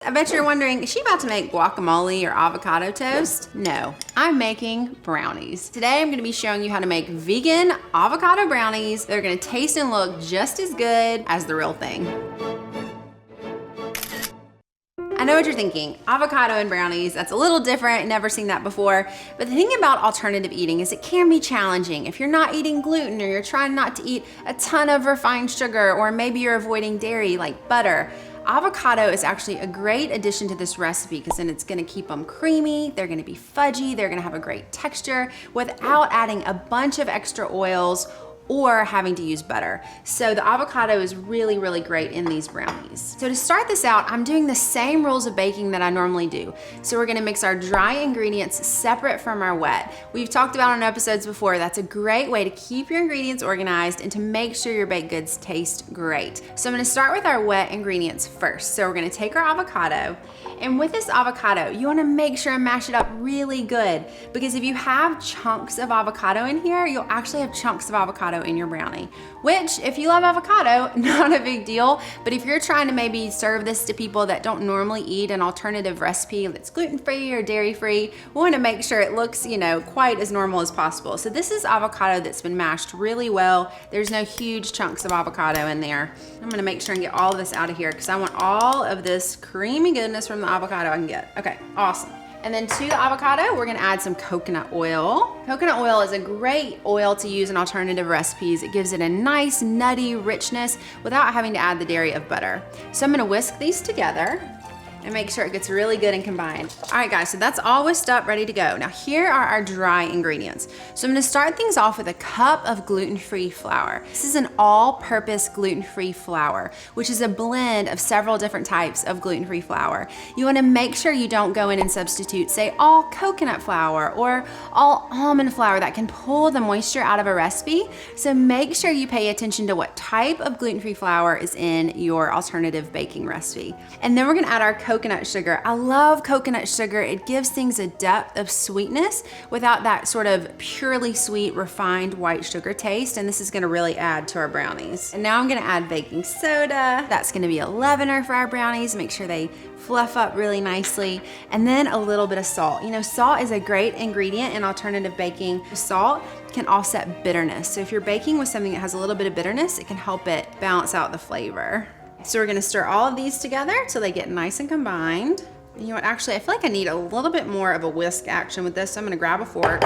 I bet you're wondering, is she about to make guacamole or avocado toast? No, I'm making brownies. Today I'm gonna be showing you how to make vegan avocado brownies. They're gonna taste and look just as good as the real thing. I know what you're thinking, avocado and brownies, that's a little different, never seen that before. But the thing about alternative eating is it can be challenging. If you're not eating gluten or you're trying not to eat a ton of refined sugar, or maybe you're avoiding dairy like butter, avocado is actually a great addition to this recipe because then it's gonna keep them creamy, they're gonna be fudgy, they're gonna have a great texture without adding a bunch of extra oils or having to use butter. So the avocado is really, really great in these brownies. So to start this out, I'm doing the same rules of baking that I normally do. So we're gonna mix our dry ingredients separate from our wet. We've talked about on episodes before, that's a great way to keep your ingredients organized and to make sure your baked goods taste great. So I'm gonna start with our wet ingredients first. So we're gonna take our avocado, and with this avocado, you wanna make sure and mash it up really good, because if you have chunks of avocado in here, you'll actually have chunks of avocado in your brownie, which if you love avocado, not a big deal. But if you're trying to maybe serve this to people that don't normally eat an alternative recipe that's gluten-free or dairy-free, we wanna make sure it looks, quite as normal as possible. So this is avocado that's been mashed really well. There's no huge chunks of avocado in there. I'm gonna make sure and get all of this out of here because I want all of this creamy goodness from the avocado I can get. Okay, awesome. And then to the avocado, we're gonna add some coconut oil. Coconut oil is a great oil to use in alternative recipes. It gives it a nice nutty richness without having to add the dairy of butter. So I'm gonna whisk these together and make sure it gets really good and combined. All right guys, so that's all whisked up, ready to go. Now here are our dry ingredients. So I'm gonna start things off with a cup of gluten-free flour. This is an all-purpose gluten-free flour, which is a blend of several different types of gluten-free flour. You wanna make sure you don't go in and substitute, say, all coconut flour or all almond flour that can pull the moisture out of a recipe. So make sure you pay attention to what type of gluten-free flour is in your alternative baking recipe. And then we're gonna add our coconut sugar. I love coconut sugar. It gives things a depth of sweetness without that sort of purely sweet, refined white sugar taste. And this is gonna really add to our brownies. And now I'm gonna add baking soda. That's gonna be a leavener for our brownies. Make sure they fluff up really nicely. And then a little bit of salt. Salt is a great ingredient in alternative baking. Salt can offset bitterness. So if you're baking with something that has a little bit of bitterness, it can help it balance out the flavor. So we're gonna stir all of these together till they get nice and combined. And you know what, actually, I feel like I need a little bit more of a whisk action with this, so I'm gonna grab a fork.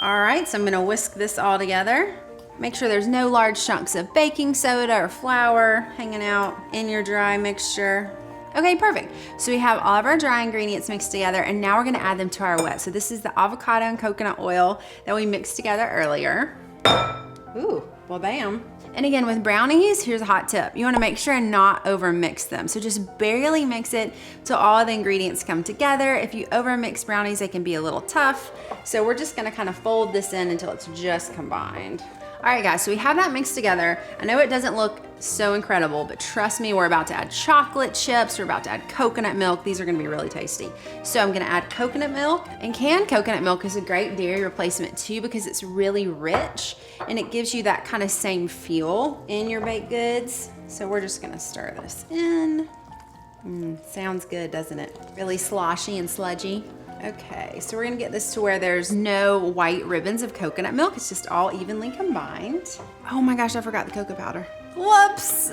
All right, so I'm gonna whisk this all together. Make sure there's no large chunks of baking soda or flour hanging out in your dry mixture. Okay, perfect. So we have all of our dry ingredients mixed together, and now we're gonna add them to our wet. So this is the avocado and coconut oil that we mixed together earlier. Ooh, well, bam. And again, with brownies, here's a hot tip. You wanna make sure and not over mix them. So just barely mix it till all the ingredients come together. If you over mix brownies, they can be a little tough. So we're just gonna kind of fold this in until it's just combined. All right guys, so we have that mixed together. I know it doesn't look so incredible, but trust me, we're about to add chocolate chips, we're about to add coconut milk. These are gonna be really tasty. So I'm gonna add coconut milk, and canned coconut milk is a great dairy replacement too because it's really rich and it gives you that kind of same feel in your baked goods. So we're just gonna stir this in. Sounds good, doesn't it? Really sloshy and sludgy. Okay, so we're gonna get this to where there's no white ribbons of coconut milk. It's just all evenly combined. Oh my gosh, I forgot the cocoa powder. Whoops.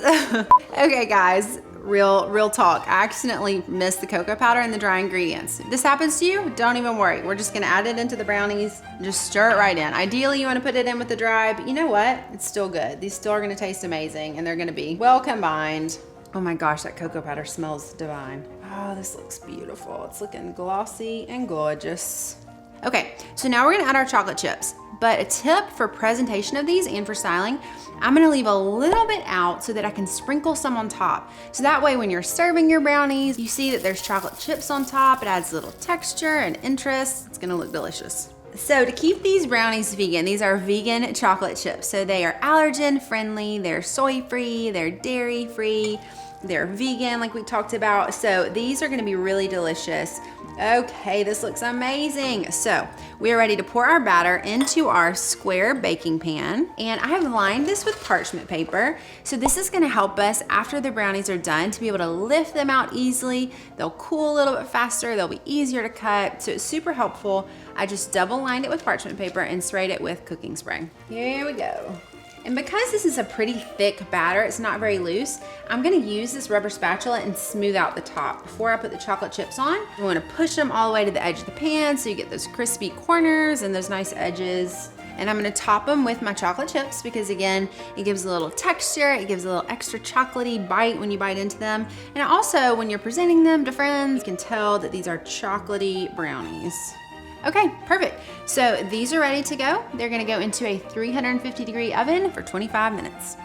Okay guys, real talk. I accidentally missed the cocoa powder and the dry ingredients. If this happens to you, don't even worry. We're just gonna add it into the brownies. Just stir it right in. Ideally, you wanna put it in with the dry, but you know what? It's still good. These still are gonna taste amazing and they're gonna be well combined. Oh my gosh, that cocoa powder smells divine. Oh, this looks beautiful. It's looking glossy and gorgeous. Okay, so now we're gonna add our chocolate chips. But a tip for presentation of these and for styling, I'm gonna leave a little bit out so that I can sprinkle some on top. So that way when you're serving your brownies, you see that there's chocolate chips on top. It adds a little texture and interest. It's gonna look delicious. So to keep these brownies vegan, these are vegan chocolate chips. So they are allergen friendly, they're soy free, they're dairy free, they're vegan like we talked about. So these are gonna be really delicious. Okay, this looks amazing. So we are ready to pour our batter into our square baking pan. And I have lined this with parchment paper. So this is gonna help us after the brownies are done to be able to lift them out easily. They'll cool a little bit faster. They'll be easier to cut. So it's super helpful. I just double lined it with parchment paper and sprayed it with cooking spray. Here we go. And because this is a pretty thick batter, it's not very loose, I'm gonna use this rubber spatula and smooth out the top before I put the chocolate chips on. I'm gonna push them all the way to the edge of the pan so you get those crispy corners and those nice edges. And I'm gonna top them with my chocolate chips because again, it gives a little texture, it gives a little extra chocolatey bite when you bite into them. And also, when you're presenting them to friends, you can tell that these are chocolatey brownies. Okay, perfect. So these are ready to go. They're gonna go into a 350-degree oven for 25 minutes.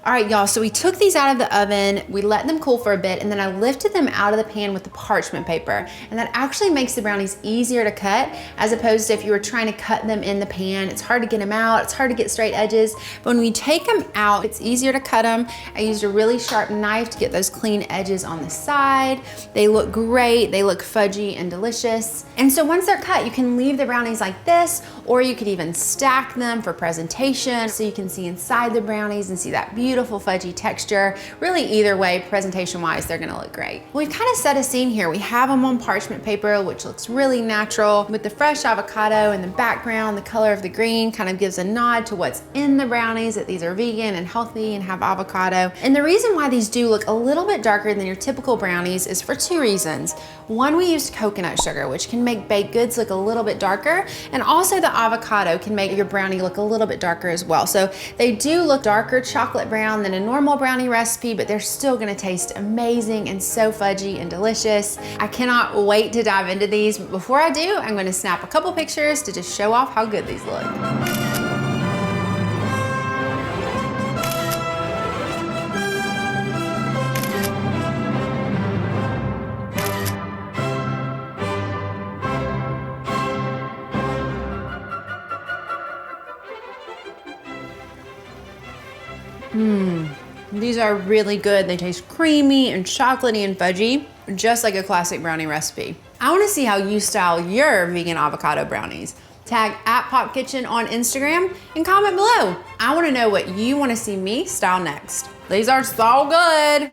All right, y'all, so we took these out of the oven, we let them cool for a bit, and then I lifted them out of the pan with the parchment paper. And that actually makes the brownies easier to cut, as opposed to if you were trying to cut them in the pan. It's hard to get them out, it's hard to get straight edges. But when we take them out, it's easier to cut them. I used a really sharp knife to get those clean edges on the side. They look great, they look fudgy and delicious. And so once they're cut, you can leave the brownies like this, or you could even stack them for presentation so you can see inside the brownies and see that beautiful fudgy texture. Really, either way, presentation-wise, they're gonna look great. We've kind of set a scene here. We have them on parchment paper, which looks really natural. With the fresh avocado in the background, the color of the green kind of gives a nod to what's in the brownies, that these are vegan and healthy and have avocado. And the reason why these do look a little bit darker than your typical brownies is for two reasons. One, we used coconut sugar, which can make baked goods look a little bit darker, and also the avocado can make your brownie look a little bit darker as well. So they do look darker chocolate brown than a normal brownie recipe, but they're still gonna taste amazing and so fudgy and delicious. I cannot wait to dive into these, but before I do, I'm gonna snap a couple pictures to just show off how good these look. These are really good. They taste creamy and chocolatey and fudgy, just like a classic brownie recipe. I wanna see how you style your vegan avocado brownies. Tag @PopKitchen on Instagram and comment below. I wanna know what you wanna see me style next. These are so good.